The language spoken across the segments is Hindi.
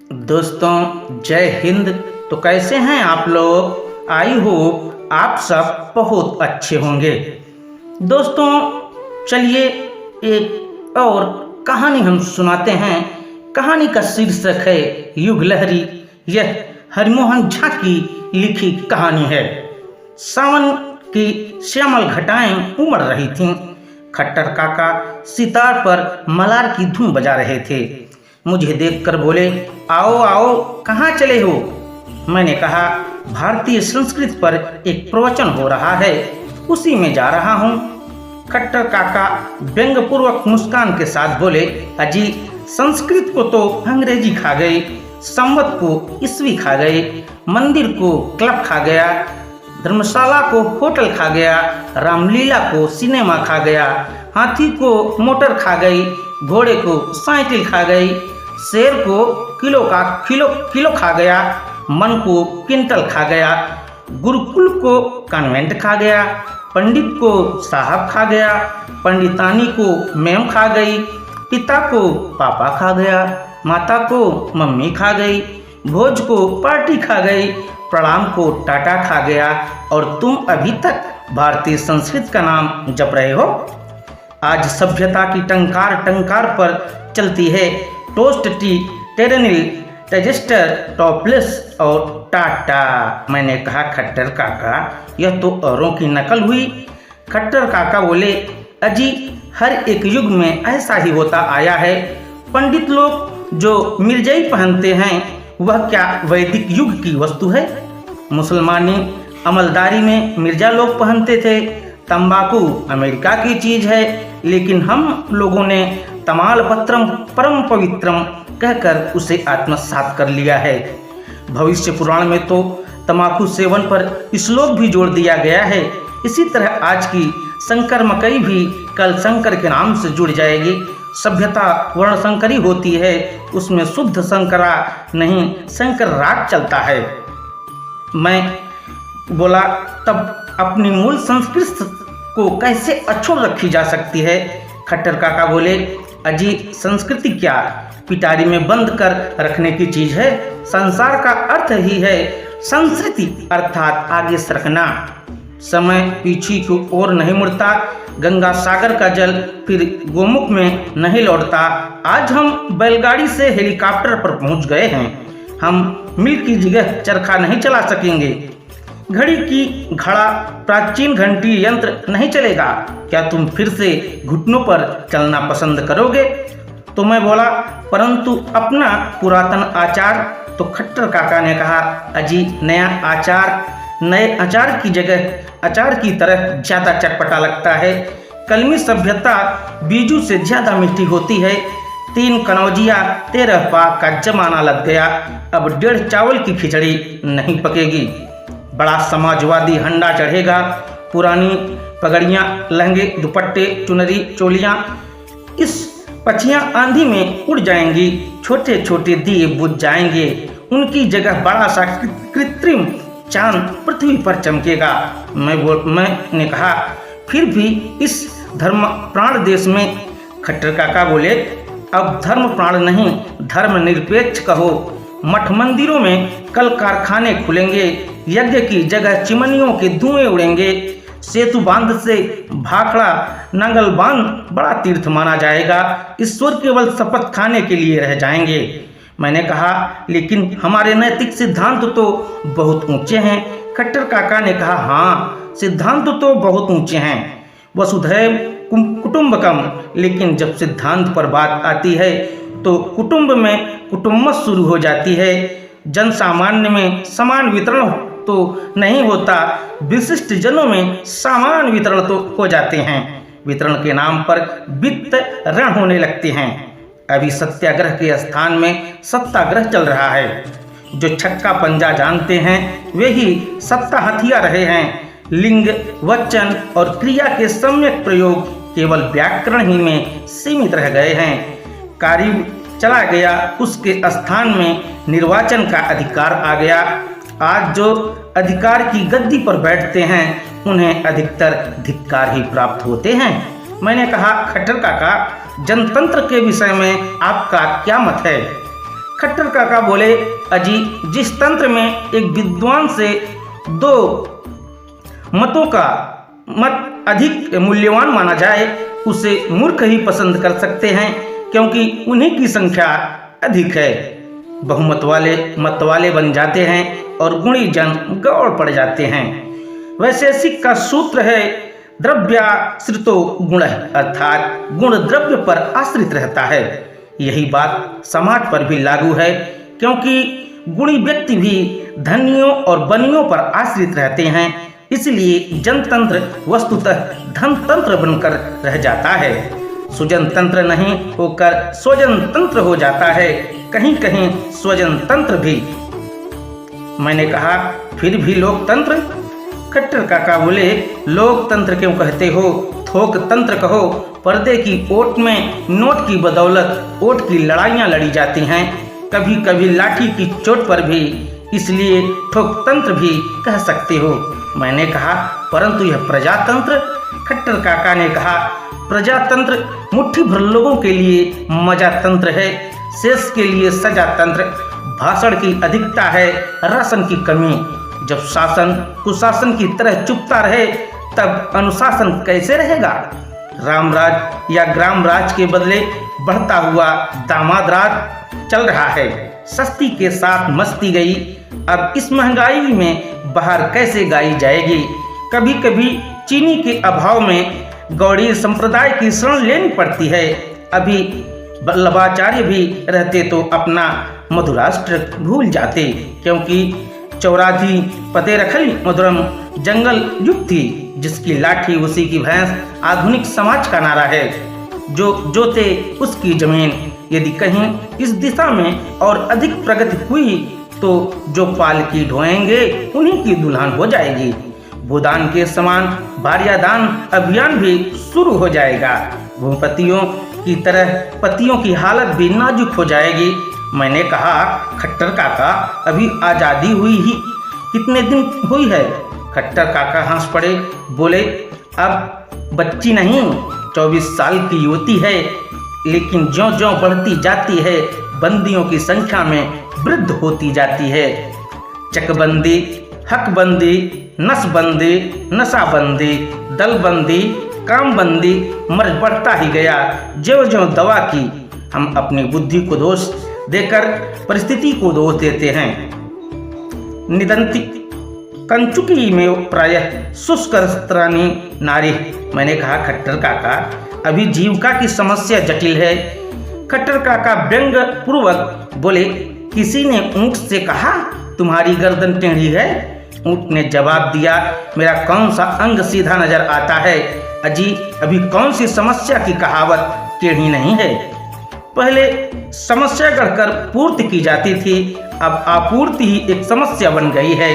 दोस्तों जय हिंद। तो कैसे हैं आप लोग? आई होप आप सब बहुत अच्छे होंगे। दोस्तों चलिए एक और कहानी हम सुनाते हैं। कहानी का शीर्षक है युग लहरी। यह हरिमोहन झा की लिखी कहानी है। सावन की श्यामल घटाएं उमड़ रही थीं। खट्टर काका सितार पर मलार की धुन बजा रहे थे। मुझे देखकर बोले, आओ आओ, कहाँ चले हो? मैंने कहा, भारतीय संस्कृत पर एक प्रवचन हो रहा है, उसी में जा रहा हूँ। खट्टर काका व्यंग्यपूर्वक मुस्कान के साथ बोले, अजी संस्कृत को तो अंग्रेजी खा गई, संवत को ईस्वी खा गई, मंदिर को क्लब खा गया, धर्मशाला को होटल खा गया, रामलीला को सिनेमा खा गया, हाथी को मोटर खा गई, घोड़े को साइकिल खा गई, शेर को किलो खा गया, मन को क्विंटल खा गया, गुरुकुल को कॉन्वेंट खा गया, पंडित को साहब खा गया, पंडितानी को मैम खा गई, पिता को पापा खा गया, माता को मम्मी खा गई, भोज को पार्टी खा गई, प्रणाम को टाटा खा गया, और तुम अभी तक भारतीय संस्कृत का नाम जप रहे हो। आज सभ्यता की टंकार पर चलती है टोस्ट, टी, टेरेनिल, टेजेस्टर, टॉपलेस और टाटा। मैंने कहा, खट्टर काका यह तो औरों की नकल हुई। खट्टर काका बोले, अजी हर एक युग में ऐसा ही होता आया है। पंडित लोग जो मिर्जई पहनते हैं वह क्या वैदिक युग की वस्तु है? मुसलमानी अमलदारी में मिर्जा लोग पहनते थे। तंबाकू अमेरिका की चीज है, लेकिन हम लोगों ने तमाल पत्रम परम पवित्रम कहकर उसे आत्मसात कर लिया है। भविष्य पुराण में तो तंबाकू सेवन पर श्लोक भी जोड़ दिया गया है। इसी तरह आज की शंकर मकई भी कल शंकर के नाम से जुड़ जाएगी। सभ्यता वर्ण शंकरी होती है, उसमें शुद्ध शंकरा नहीं शंकर राग चलता है। मैं बोला, तब अपनी मूल संस्कृत को कैसे अछूत रखी जा सकती है? खट्टर काका बोले, अजी संस्कृति क्या पिटारी में बंद कर रखने की चीज है? संसार का अर्थ ही है संस्कृति, अर्थात आगे सरकना। समय पीछे की ओर नहीं मुड़ता। गंगा सागर का जल फिर गोमुख में नहीं लौटता। आज हम बैलगाड़ी से हेलीकॉप्टर पर पहुंच गए हैं। हम मील की जगह चरखा नहीं चला सकेंगे। घड़ी की घड़ा प्राचीन घंटी यंत्र नहीं चलेगा। क्या तुम फिर से घुटनों पर चलना पसंद करोगे? तो मैं बोला, परंतु अपना पुरातन आचार। तो खट्टर काका ने कहा, अजी नया आचार नए अचार की जगह अचार की तरह ज्यादा चटपटा लगता है। कलमी सभ्यता बीजू से ज्यादा मीठी होती है। 3 कनौजिया 13 पाक का जमाना लग गया। अब 1.5 चावल की खिचड़ी नहीं पकेगी। बड़ा समाजवादी हंडा चढ़ेगा। पुरानी पगड़ियाँ, लहंगे, दुपट्टे, चुनरी, चोलियाँ इस पछियाँ आंधी में उड़ जाएंगी। छोटे छोटे दिए बुझ जाएंगे। उनकी जगह बड़ा सा कृत्रिम चांद पृथ्वी पर चमकेगा। मैंने कहा, फिर भी इस धर्म प्राण देश में। खट्टर काका बोले, अब धर्म प्राण नहीं धर्म निरपेक्ष कहो। मठ मंदिरों में कल कारखाने खुलेंगे। यज्ञ की जगह चिमनियों के धुएं उड़ेंगे। सेतु बांध से भाखड़ा नांगल बांध बड़ा तीर्थ माना जाएगा। ईश्वर केवल शपथ खाने के लिए रह जाएंगे। मैंने कहा, लेकिन हमारे नैतिक सिद्धांत तो बहुत ऊंचे हैं। खट्टर काका ने कहा, हाँ सिद्धांत तो बहुत ऊंचे हैं, वसुधैव कुटुंबकम। लेकिन जब सिद्धांत पर बात आती है तो कुटुंब में कुटुंबत शुरू हो जाती है। जन सामान्य में समान वितरण तो नहीं होता, विशिष्ट जनों में समान वितरण तो हो जाते हैं। वितरण के नाम पर वित्त ऋण होने लगते हैं। अभी सत्याग्रह के स्थान में सत्याग्रह चल रहा है। जो छक्का पंजा जानते हैं वे ही सत्ता हथिया रहे हैं। लिंग, वचन और क्रिया के सम्यक प्रयोग केवल व्याकरण ही में सीमित रह गए हैं। कार्य चला गया, उसके स्थान में निर्वाचन का अधिकार आ गया। आज जो अधिकार की गद्दी पर बैठते हैं उन्हें अधिकतर धिक्कार ही प्राप्त होते हैं। मैंने कहा, खट्टर काका जनतंत्र के विषय में आपका क्या मत है? खट्टर काका बोले, अजी जिस तंत्र में एक विद्वान से दो मतों का मत अधिक मूल्यवान माना जाए, उसे मूर्ख ही पसंद कर सकते हैं, क्योंकि उन्हीं की संख्या अधिक है। बहुमत वाले मत वाले बन जाते हैं और गुणी जन गौड़ पड़ जाते हैं। वैशेषिक का सूत्र है, द्रव्याश्रितो गुण, अर्थात गुण द्रव्य पर आश्रित रहता है। यही बात समाज पर भी लागू है, क्योंकि गुणी व्यक्ति भी धनियों और बनियों पर आश्रित रहते हैं। इसलिए जनतंत्र वस्तुतः धनतंत्र बनकर रह जाता है, सुजन तंत्र नहीं होकर स्वजन तंत्र हो जाता है, कहीं कहीं स्वजन तंत्र भी। मैंने कहा, फिर भी लोकतंत्र? खट्टर काका बोले, लोकतंत्र क्यों कहते हो, थोक तंत्र कहो। पर्दे की ओट में नोट की बदौलत ओट की लड़ाइयाँ लड़ी जाती हैं, कभी कभी लाठी की चोट पर भी, इसलिए थोक तंत्र भी कह सकते हो। मैंने कहा, परंतु यह प्रजातंत्र? खट्टर काका ने कहा, प्रजातंत्र मुट्ठी भर लोगों के लिए मजा तंत्र है, शेष के लिए सजा तंत्र। भाषण की अधिकता है, राशन की कमी। जब शासन कुशासन की तरह चुपता रहे, तब अनुशासन कैसे रहेगा? रामराज या ग्राम राज के बदले बढ़ता हुआ दामाद राज चल रहा है। सस्ती के साथ मस्ती गई, अब इस महंगाई में बाहर कैसे गाई जाएगी? कभी कभी चीनी के अभाव में गौड़ी संप्रदाय की शरण लेनी पड़ती है। अभी वल्लभाचार्य भी रहते तो अपना मधुराष्ट्र भूल जाते, क्योंकि चौराधी पते रखली मधुरम जंगल युग थी, जिसकी लाठी उसी की भैंस आधुनिक समाज का नारा है। जो जोते उसकी जमीन। यदि कहीं इस दिशा में और अधिक प्रगति हुई तो जो पालकी ढोएंगे उन्हीं की दुल्हन हो जाएगी। भूदान के समान भार्यादान अभियान भी शुरू हो जाएगा। भूपतियों की तरह पतियों की हालत भी नाजुक हो जाएगी। मैंने कहा, खट्टर काका, अभी आज़ादी हुई ही कितने दिन हुई है? खट्टर काका हंस पड़े, बोले, अब बच्ची नहीं 24 साल की युवती है, लेकिन ज्यों ज्यों बढ़ती जाती है बंदियों की संख्या में वृद्धि होती जाती है। चकबंदी, हकबंदी, नसबंदी, नशाबंदी, दलबंदी, कामबंदी मर्ज बढ़ता ही गया। ज्यों ज्यों दवा की हम अपनी बुद्धि को दोष देकर परिस्थिति को दोष देते हैं। निदंती कंचुकी में प्रायः शुष्क स्त्रानी नारी। मैंने कहा, खट्टर काका, अभी जीविका की समस्या जटिल है। खट्टर काका व्यंग पूर्वक बोले, किसी ने ऊंट से कहा तुम्हारी गर्दन टेढ़ी है? ऊंट ने जवाब दिया, मेरा कौन सा अंग सीधा नजर आता है? अजी, अभी कौन सी समस्या की कहावत टेढ़ी नहीं है? पहले समस्या गढ़कर पूर्ति की जाती थी, अब आपूर्ति ही एक समस्या बन गई है।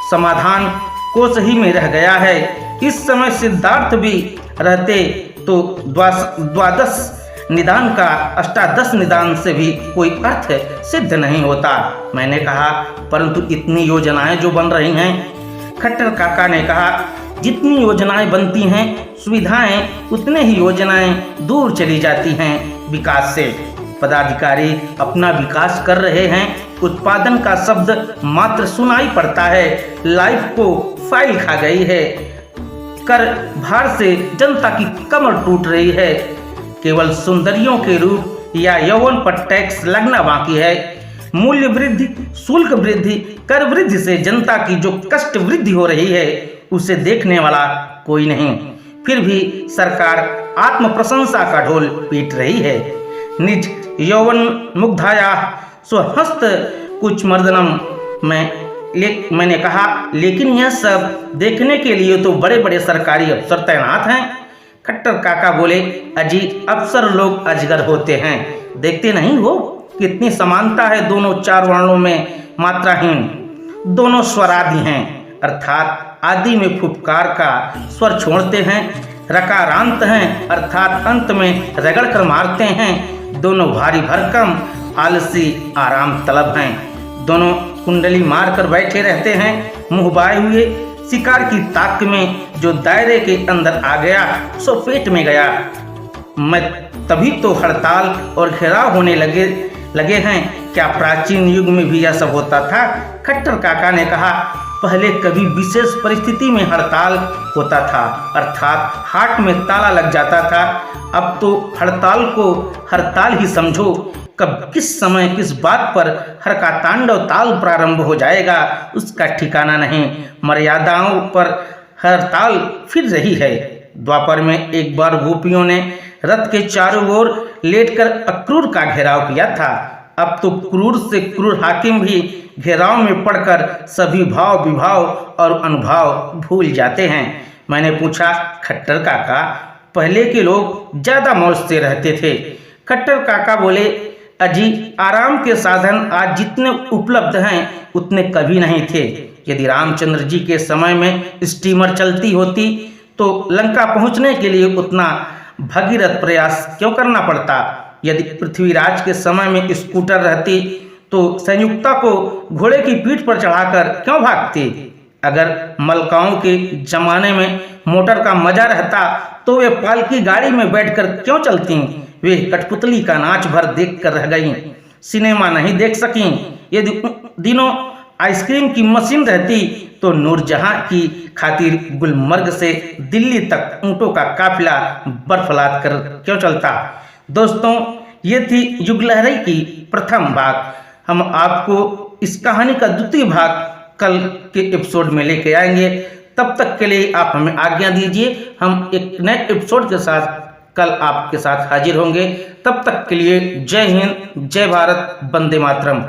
समाधान कोश ही में रह गया है। इस समय सिद्धार्थ भी रहते तो द्वादश निदान का अष्टादश निदान से भी कोई अर्थ सिद्ध नहीं होता। मैंने कहा, परंतु इतनी योजनाएं जो बन रही हैं। खट्टर काका ने कहा, जितनी योजनाएं बनती हैं सुविधाएं, उतने ही योजनाएं दूर चली जाती हैं विकास से। पदाधिकारी अपना विकास कर रहे हैं, उत्पादन का शब्द मात्र सुनाई पड़ता है। लाइफ को फाइल खा गई है। कर भार से जनता की कमर टूट रही है। केवल सुंदरियों के रूप या यौवन पर टैक्स लगना बाकी है। मूल्य वृद्धि, शुल्क वृद्धि, कर वृद्धि से जनता की जो कष्ट वृद्धि हो रही है, उसे देखने वाला कोई नहीं। फिर भी सरकार आत्म प्रशंसा का ढोल पीट रही है। निज यौवन मुग्धाया स्वहस्त कुछ मर्दनम। मैंने कहा, लेकिन यह सब देखने के लिए तो बड़े बड़े सरकारी अफसर तैनात हैं। खट्टर काका बोले, अजी, अफसर लोग अजगर होते हैं, देखते नहीं हो कितनी समानता है दोनों चार वर्णों में। मात्राहीन दोनों स्वरादि हैं, अर्थात आदि में फुफकार का स्वर छोड़ते हैं, रकारांत हैं, अर्थात अंत में रगड़ कर मारते हैं। दोनों भारी भरकम आलसी आराम तलब हैं। दोनों कुंडली मार कर बैठे रहते हैं, मुंह बाए हुए। शिकार की ताक में जो दायरे के अंदर आ गया सो पेट में गया। मैं तभी तो हड़ताल और घेराव होने लगे हैं क्या प्राचीन युग में भी यह सब होता था? खट्टर काका ने कहा, पहले कभी विशेष परिस्थिति में हड़ताल होता था, अर्थात हाट में ताला लग जाता था। अब तो हड़ताल को हड़ताल ही समझो। कब किस समय किस बात पर हर का तांडव ताल प्रारंभ हो जाएगा उसका ठिकाना नहीं। मर्यादाओं पर हड़ताल फिर रही है। द्वापर में एक बार गोपियों ने रथ के चारों ओर लेटकर अक्रूर का घेराव किया था। अब तो क्रूर से क्रूर हाकिम भी घेराव में पड़कर सभी भाव विभाव और अनुभाव भूल जाते हैं। मैंने पूछा, खट्टर काका, पहले के लोग ज्यादा मौज से रहते थे? खट्टर काका बोले, अजी, आराम के साधन आज जितने उपलब्ध हैं उतने कभी नहीं थे। यदि रामचंद्र जी के समय में स्टीमर चलती होती तो लंका पहुंचने के लिए उतना भगीरथ प्रयास क्यों करना पड़ता? यदि पृथ्वीराज के समय में स्कूटर रहती तो संयुक्ता को घोड़े की पीठ पर चढ़ाकर क्यों भागती? अगर मलकाओं के जमाने में मोटर का मजा रहता तो वे पालकी गाड़ी में बैठकर क्यों चलती? वे कठपुतली का नाच भर देख कर रह गईं, सिनेमा नहीं देख सकीं। यदि दिनों आइसक्रीम की मशीन रहती तो नूरजहां की खातिर गुलमर्ग से दिल्ली तक ऊंटों का काफिला बर्फ लाद कर क्यों चलता? दोस्तों, ये थी युगलहरी की प्रथम भाग। हम आपको इस कहानी का द्वितीय भाग कल के एपिसोड में लेके आएंगे। तब तक के लिए आप हमें आज्ञा दीजिए। हम एक नए एपिसोड के साथ कल आपके साथ हाजिर होंगे। तब तक के लिए जय हिंद, जय भारत, वंदे मातरम।